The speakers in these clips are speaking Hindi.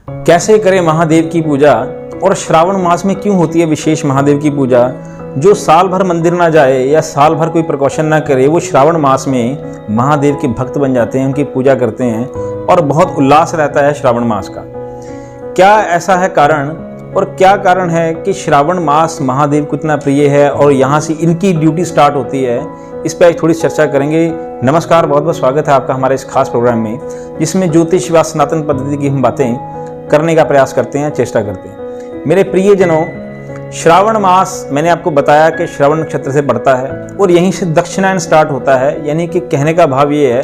कैसे करें महादेव की पूजा और श्रावण मास में क्यों होती है विशेष महादेव की पूजा। जो साल भर मंदिर ना जाए या साल भर कोई प्रिकॉशन ना करे, वो श्रावण मास में महादेव के भक्त बन जाते हैं, उनकी पूजा करते हैं और बहुत उल्लास रहता है श्रावण मास का। क्या ऐसा है कारण, और क्या कारण है कि श्रावण मास महादेव को इतना प्रिय है और यहाँ से इनकी ड्यूटी स्टार्ट होती है, इस पर आज थोड़ी चर्चा करेंगे। नमस्कार, बहुत बहुत स्वागत है आपका हमारे इस खास प्रोग्राम में, जिसमें ज्योतिष व सनातन पद्धति की हम बातें करने का प्रयास करते हैं, चेष्टा करते हैं। मेरे प्रियजनों, श्रावण मास मैंने आपको बताया कि श्रवण नक्षत्र से बढ़ता है और यहीं से दक्षिणायन स्टार्ट होता है। यानी कि कहने का भाव ये है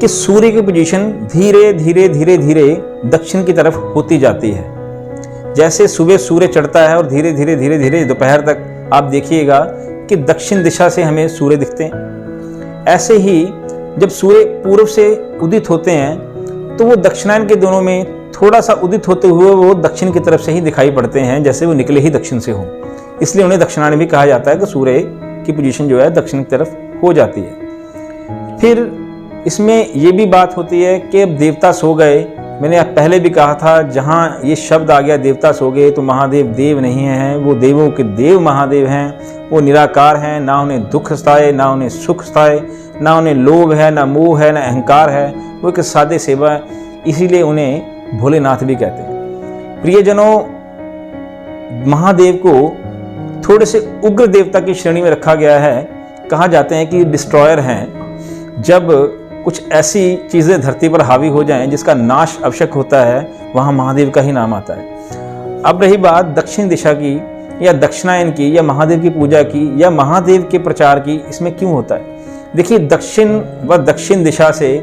कि सूर्य की पोजीशन धीरे धीरे धीरे धीरे दक्षिण की तरफ होती जाती है। जैसे सुबह सूर्य चढ़ता है और धीरे धीरे धीरे धीरे दोपहर तक आप देखिएगा कि दक्षिण दिशा से हमें सूर्य दिखते हैं। ऐसे ही जब सूर्य पूर्व से उदित होते हैं तो वो दक्षिणायन के दोनों में थोड़ा सा उदित होते हुए वो दक्षिण की तरफ से ही दिखाई पड़ते हैं, जैसे वो निकले ही दक्षिण से हो। इसलिए उन्हें दक्षिणायन भी कहा जाता है कि सूर्य की पोजीशन जो है दक्षिण की तरफ हो जाती है। फिर इसमें ये भी बात होती है कि अब देवता सो गए। मैंने पहले भी कहा था, जहाँ ये शब्द आ गया देवता सो गए, तो महादेव देव नहीं हैं, वो देवों के देव महादेव हैं। वो निराकार हैं, ना उन्हें दुख सताए, ना उन्हें सुख सताए, ना उन्हें लोभ है, ना मोह है, ना अहंकार है। वो एक सादे सेवा है, इसीलिए उन्हें भोलेनाथ भी कहते हैं। प्रियजनों, महादेव को थोड़े से उग्र देवता की श्रेणी में रखा गया है। कहा जाते हैं कि डिस्ट्रॉयर हैं। जब कुछ ऐसी चीज़ें धरती पर हावी हो जाएं जिसका नाश आवश्यक होता है, वहाँ महादेव का ही नाम आता है। अब रही बात दक्षिण दिशा की या दक्षिणायन की या महादेव की पूजा की या महादेव के प्रचार की, इसमें क्यों होता है? देखिए, दक्षिण व दक्षिण दिशा से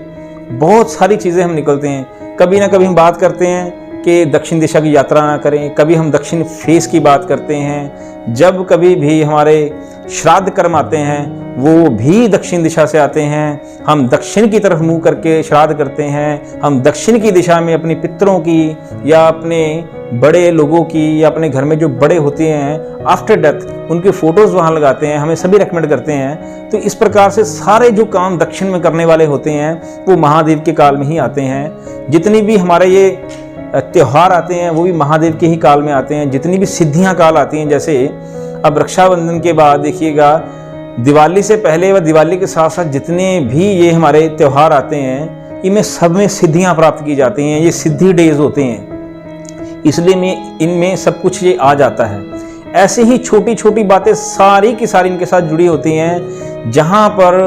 बहुत सारी चीज़ें हम निकलते हैं। कभी ना कभी हम बात करते हैं कि दक्षिण दिशा की यात्रा ना करें, कभी हम दक्षिण फेस की बात करते हैं। जब कभी भी हमारे श्राद्ध कर्म आते हैं वो भी दक्षिण दिशा से आते हैं। हम दक्षिण की तरफ मुंह करके श्राद्ध करते हैं। हम दक्षिण की दिशा में अपने पितरों की या अपने बड़े लोगों की या अपने घर में जो बड़े होते हैं आफ्टर डेथ, उनके फोटोज़ वहाँ लगाते हैं। हमें सभी रेकमेंड करते हैं। तो इस प्रकार से सारे जो काम दक्षिण में करने वाले होते हैं वो महादेव के काल में ही आते हैं। जितनी भी हमारे ये त्यौहार आते हैं वो भी महादेव के ही काल में आते हैं। जितनी भी सिद्धियाँ काल आती हैं, जैसे अब रक्षाबंधन के बाद देखिएगा, दिवाली से पहले व दिवाली के साथ साथ जितने भी ये हमारे त्यौहार आते हैं, इनमें सब में सिद्धियां प्राप्त की जाती हैं। ये सिद्धि डेज होते हैं, इसलिए इनमें सब कुछ ये आ जाता है। ऐसे ही छोटी छोटी बातें सारी की सारी इनके साथ जुड़ी होती हैं। जहाँ पर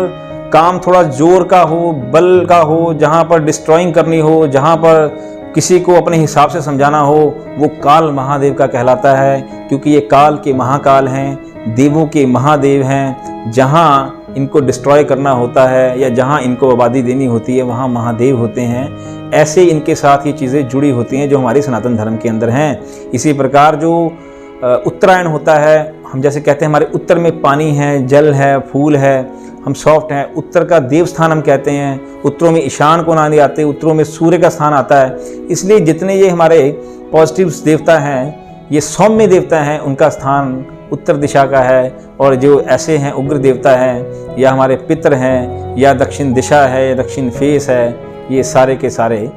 काम थोड़ा जोर का हो, बल का हो, जहाँ पर डिस्ट्रॉइंग करनी हो, जहाँ पर किसी को अपने हिसाब से समझाना हो, वो काल महादेव का कहलाता है। क्योंकि ये काल के महाकाल हैं, देवों के महादेव हैं। जहाँ इनको डिस्ट्रॉय करना होता है या जहाँ इनको आबादी देनी होती है, वहाँ महादेव होते हैं। ऐसे इनके साथ ये चीज़ें जुड़ी होती हैं जो हमारी सनातन धर्म के अंदर हैं। इसी प्रकार जो उत्तरायण होता है, हम जैसे कहते हैं हमारे उत्तर में पानी है, जल है, फूल है, हम सॉफ्ट हैं। उत्तर का देव स्थान हम कहते हैं। उत्तरों में ईशान को नानी आते, उत्तरों में सूर्य का स्थान आता है। इसलिए जितने ये हमारे पॉजिटिव देवता हैं, ये सौम्य देवता हैं, उनका स्थान उत्तर दिशा का है। और जो ऐसे हैं उग्र देवता हैं या हमारे पितर हैं या दक्षिण दिशा है या दक्षिण फेस है, ये सारे के सारे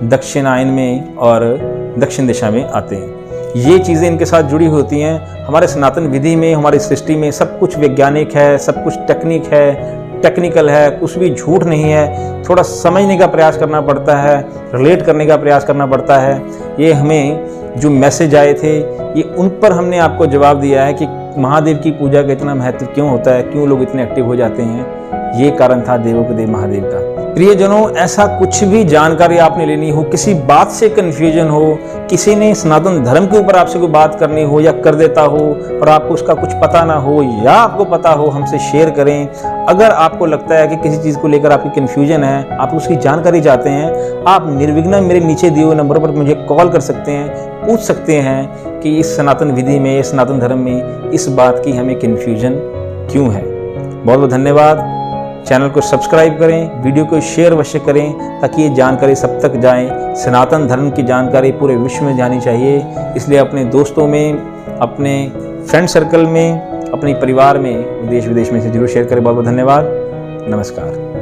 दक्षिणायन में और दक्षिण दिशा में आते हैं। ये चीज़ें इनके साथ जुड़ी होती हैं। हमारे सनातन विधि में, हमारी सृष्टि में सब कुछ वैज्ञानिक है, सब कुछ टेक्निक है, टेक्निकल है, कुछ भी झूठ नहीं है। थोड़ा समझने का प्रयास करना पड़ता है, रिलेट करने का प्रयास करना पड़ता है। ये हमें जो मैसेज आए थे, ये उन पर हमने आपको जवाब दिया है कि महादेव की पूजा का इतना महत्व क्यों होता है, क्यों लोग इतने एक्टिव हो जाते हैं। ये कारण था देवों के देव महादेव का। प्रियजनों, ऐसा कुछ भी जानकारी आपने लेनी हो, किसी बात से कन्फ्यूजन हो, किसी ने सनातन धर्म के ऊपर आपसे कोई बात करनी हो या कर देता हो और आपको उसका कुछ पता ना हो या आपको पता हो, हमसे शेयर करें। अगर आपको लगता है कि किसी चीज़ को लेकर आपकी कन्फ्यूजन है, आप उसकी जानकारी चाहते हैं, आप निर्विघ्न मेरे नीचे दिए हुए नंबर पर मुझे कॉल कर सकते हैं, पूछ सकते हैं कि इस सनातन विधि में, इस सनातन धर्म में इस बात की हमें कन्फ्यूजन क्यों है। बहुत बहुत धन्यवाद। चैनल को सब्सक्राइब करें, वीडियो को शेयर अवश्य करें, ताकि ये जानकारी सब तक जाए। सनातन धर्म की जानकारी पूरे विश्व में जानी चाहिए। इसलिए अपने दोस्तों में, अपने फ्रेंड सर्कल में, अपने परिवार में, देश विदेश में से जरूर शेयर करें। बहुत बहुत धन्यवाद। नमस्कार।